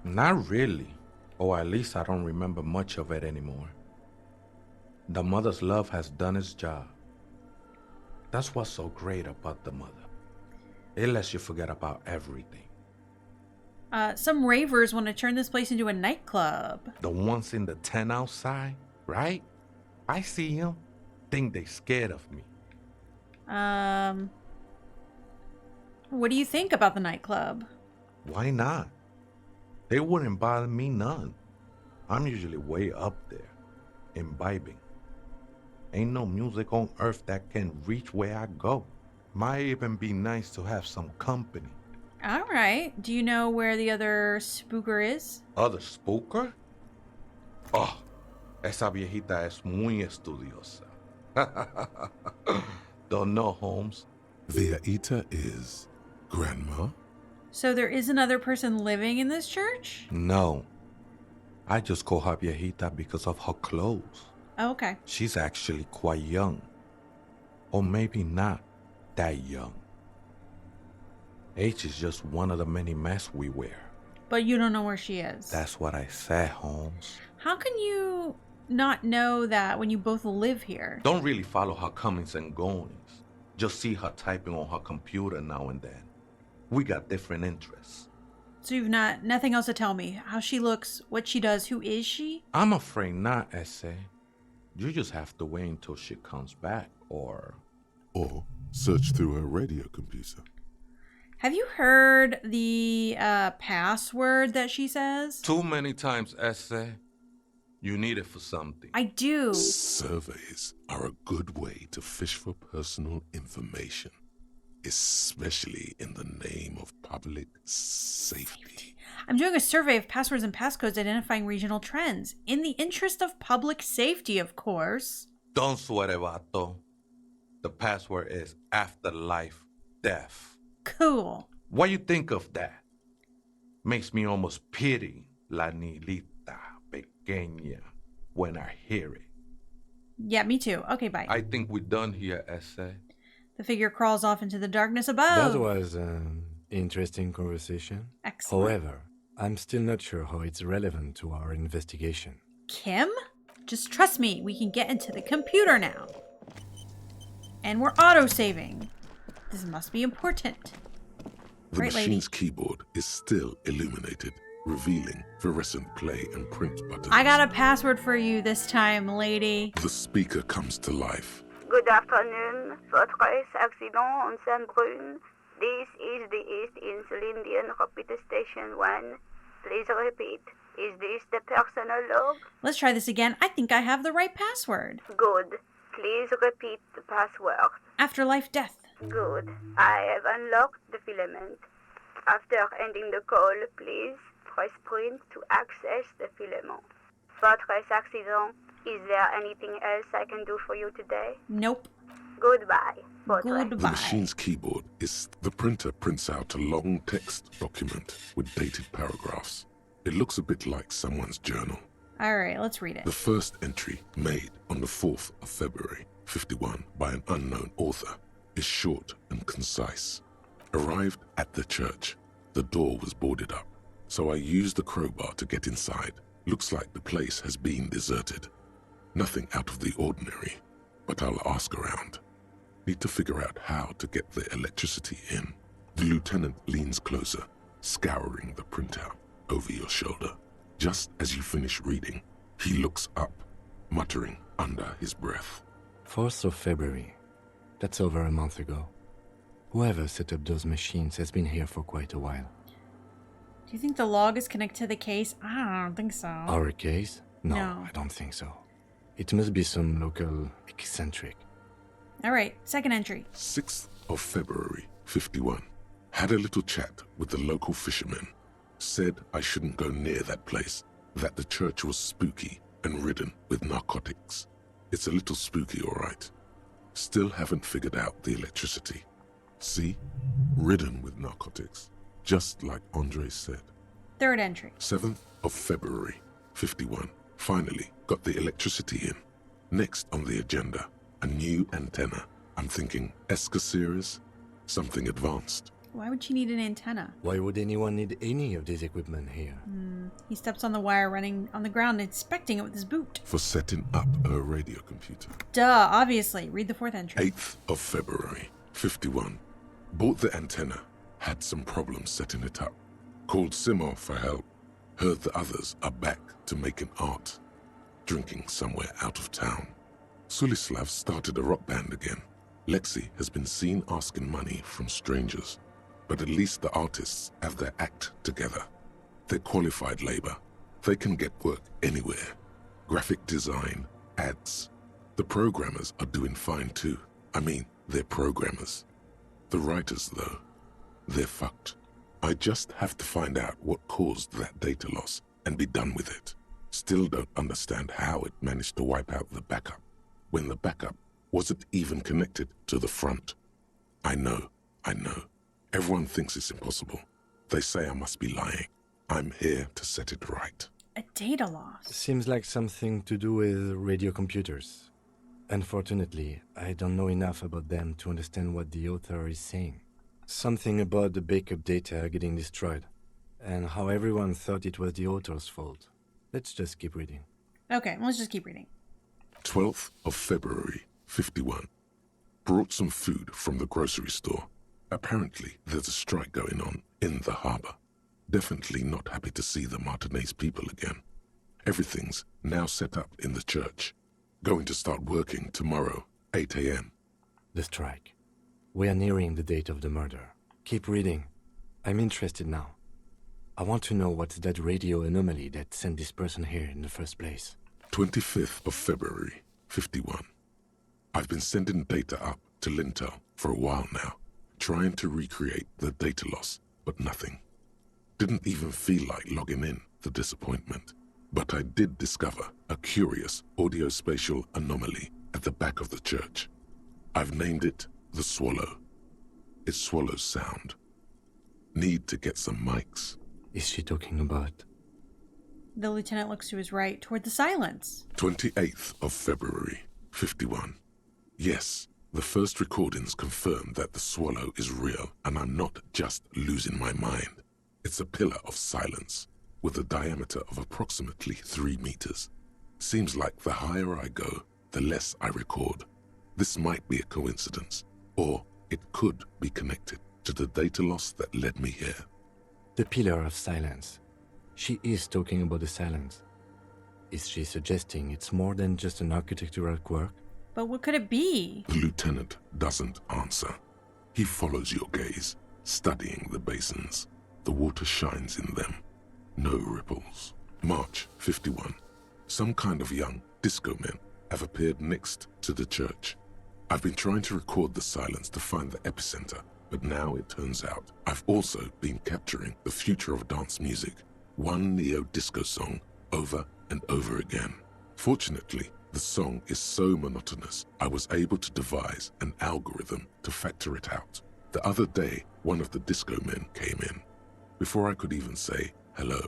Not really. Or at least I don't remember much of it anymore. The mother's love has done its job. That's what's so great about the mother. It lets you forget about everything. Some ravers want to turn this place into a nightclub. The ones in the tent outside, right? I see them. Think they scared of me. What do you think about the nightclub? Why not? They wouldn't bother me none. I'm usually way up there, imbibing. Ain't no music on earth that can reach where I go. Might even be nice to have some company. All right. Do you know where the other spooker is? ¿Other spooker? Oh, esa viejita es muy estudiosa. Don't know, Holmes. The Aita is Grandma? So there is another person living in this church? No. I just call her viejita because of her clothes. Oh, okay. She's actually quite young. Or maybe not that young. Age is just one of the many masks we wear. But you don't know where she is. That's what I said, Holmes. How can you not know that when you both live here? Don't really follow her comings and goings. Just see her typing on her computer now and then. We got different interests. So you've nothing else to tell me? How she looks, what she does, who is she? I'm afraid not, Essay. You just have to wait until she comes back, or search through her radio computer. Have you heard the password that she says? Too many times, Essay. You need it for something. I do. Surveys are a good way to fish for personal information, especially in the name of public safety. I'm doing a survey of passwords and passcodes identifying regional trends. In the interest of public safety, of course. Don't sweat it, vato. The password is afterlife death. Cool. What you think of that? Makes me almost pity la niñita pequeña when I hear it. Yeah, me too. Okay, bye. I think we're done here, Essay. The figure crawls off into the darkness above. That was an interesting conversation. Excellent. However, I'm still not sure how it's relevant to our investigation. Kim? Just trust me, we can get into the computer now. And we're auto-saving. This must be important. The Right, machine's lady? keyboard is still illuminated, revealing fluorescent play and print buttons. I got a password for you this time, lady. The speaker comes to life. Good afternoon, Fortress Accident on Saint-Brune. This is the East Insulindian Repeat Station 1. Please repeat. Is this the personal log? Let's try this again. I think I have the right password. Good. Please repeat the password. Afterlife death. Good. I have unlocked the filament. After ending the call, please press print to access the filament. Fortress Accident, is there anything else I can do for you today? Nope. Goodbye. Fortress. The machine's keyboard is... The printer prints out a long text document with dated paragraphs. It looks a bit like someone's journal. All right, let's read it. The first entry, made on the 4th of February, 51, by an unknown author, is short and concise. Arrived at the church. The door was boarded up, so I used the crowbar to get inside. Looks like the place has been deserted. Nothing out of the ordinary, but I'll ask around. Need to figure out how to get the electricity in. The lieutenant leans closer, scouring the printout over your shoulder. Just as you finish reading, he looks up, muttering under his breath. 4th of February. That's over a month ago. Whoever set up those machines has been here for quite a while. Do you think the log is connected to the case? I don't think so. Our case? No, I don't think so. It must be some local eccentric. All right, second entry. 6th of February, 51. Had a little chat with the local fishermen. Said I shouldn't go near that place, that the church was spooky and ridden with narcotics. It's a little spooky, all right. Still haven't figured out the electricity. See? Ridden with narcotics. Just like Andre said. Third entry. 7th of February, 51. Finally got the electricity in. Next on the agenda, a new antenna. I'm thinking ESCA series, something advanced. Why would she need an antenna? Why would anyone need any of this equipment here? He steps on the wire running on the ground, inspecting it with his boot. For setting up a radio computer. Duh, obviously. Read the fourth entry. 8th of February, 51. Bought the antenna. Had some problems setting it up. Called Simon for help. Heard the others are back to making art. Drinking somewhere out of town. Sulislav started a rock band again. Lexi has been seen asking money from strangers. But at least the artists have their act together. They're qualified labor. They can get work anywhere. Graphic design, ads. The programmers are doing fine too. I mean, they're programmers. The writers, though, they're fucked. I just have to find out what caused that data loss and be done with it. Still don't understand how it managed to wipe out the backup, when the backup wasn't even connected to the front. I know. Everyone thinks it's impossible. They say I must be lying. I'm here to set it right. A data loss. Seems like something to do with radio computers. Unfortunately, I don't know enough about them to understand what the author is saying. Something about the backup data getting destroyed, and how everyone thought it was the author's fault. Let's just keep reading. Okay, let's just keep reading. 12th of February, 51. Brought some food from the grocery store. Apparently, there's a strike going on in the harbor. Definitely not happy to see the Martinez people again. Everything's now set up in the church. Going to start working tomorrow, 8 a.m. The strike. We are nearing the date of the murder. Keep reading. I'm interested now. I want to know what's that radio anomaly that sent this person here in the first place. 25th of February, 51. I've been sending data up to Lintel for a while now, trying to recreate the data loss, but nothing. Didn't even feel like logging in, the disappointment. But I did discover a curious audio-spatial anomaly at the back of the church. I've named it the Swallow. It swallows sound. Need to get some mics. Is she talking about? The lieutenant looks to his right, toward the silence. 28th of February, 51. Yes, the first recordings confirm that the swallow is real, and I'm not just losing my mind. It's a pillar of silence, with a diameter of approximately 3 meters. Seems like the higher I go, the less I record. This might be a coincidence, or it could be connected to the data loss that led me here. The pillar of silence. She is talking about the silence. Is she suggesting it's more than just an architectural quirk? But what could it be? The lieutenant doesn't answer. He follows your gaze, studying the basins. The water shines in them. No ripples. March 51. Some kind of young disco men have appeared next to the church. I've been trying to record the silence to find the epicenter, but now it turns out I've also been capturing the future of dance music, one neo-disco song over and over again. Fortunately, the song is so monotonous, I was able to devise an algorithm to factor it out. The other day, one of the disco men came in. Before I could even say hello,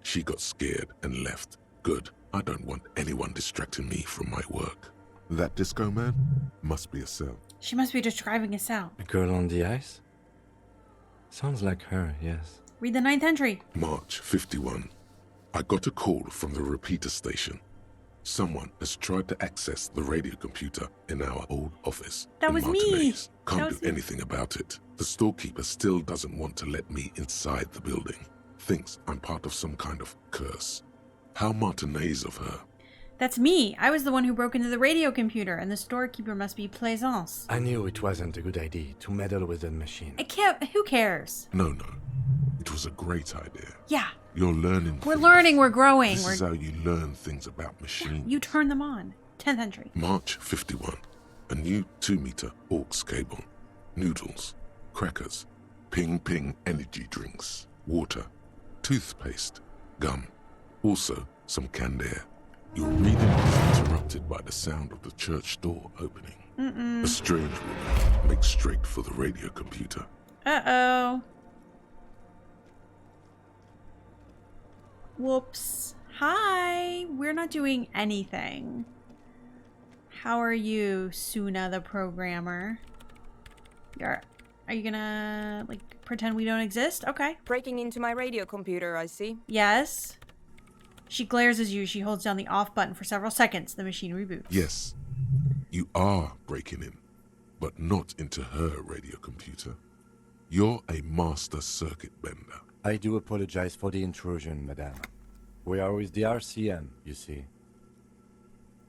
she got scared and left. Good. I don't want anyone distracting me from my work. That disco man must be a cell. She must be describing a cell. A girl on the ice? Sounds like her, yes. Read the 9th entry. March 51. I got a call from the repeater station. Someone has tried to access the radio computer in our old office. That in was Martinez. me. Can't That was do me. anything about it. The storekeeper still doesn't want to let me inside the building. Thinks I'm part of some kind of curse. How Martinez of her. That's me. I was the one who broke into the radio computer, and the storekeeper must be Plaisance. I knew it wasn't a good idea to meddle with the machine. I can't. Who cares? No. It was a great idea. Yeah. You're learning. We're things. learning. We're growing. This is how you learn things about machines. You turn them on. 10th entry. March 51. A new 2-meter aux cable. Noodles. Crackers. Ping energy drinks. Water. Toothpaste. Gum. Also, some canned air. Your reading is interrupted by the sound of the church door opening. A strange woman makes straight for the radio computer. Uh-oh. Whoops. Hi. We're not doing anything. How are you, Suna the programmer? Are you gonna, like, pretend we don't exist? Okay. Breaking into my radio computer, I see. Yes. She glares at you. She holds down the off button for several seconds. The machine reboots. Yes, you are breaking in, but not into her radio computer. You're a master circuit bender. I do apologize for the intrusion, madame. We are with the RCM, you see.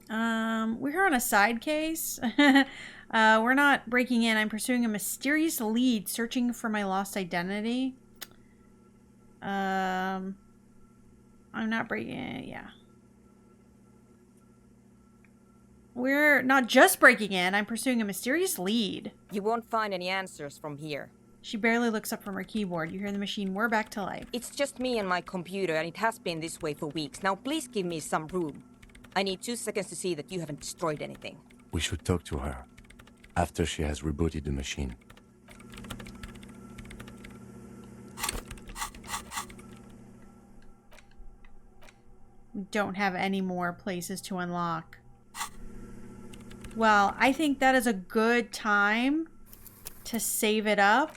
We're here on a side case. We're not breaking in. I'm pursuing a mysterious lead, searching for my lost identity. I'm not breaking in, yeah. We're not just breaking in. I'm pursuing a mysterious lead. You won't find any answers from here. She barely looks up from her keyboard. You hear the machine whir back to life. It's just me and my computer, and it has been this way for weeks. Now please give me some room. I need 2 seconds to see that you haven't destroyed anything. We should talk to her after she has rebooted the machine. We don't have any more places to unlock. Well, I think that is a good time to save it up.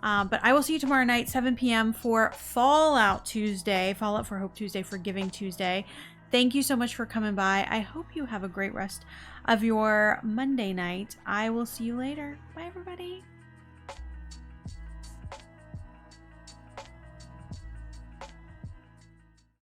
But I will see you tomorrow night, 7 p.m. for Fallout Tuesday. Fallout for Hope Tuesday, Forgiving Tuesday. Thank you so much for coming by. I hope you have a great rest of your Monday night. I will see you later. Bye, everybody.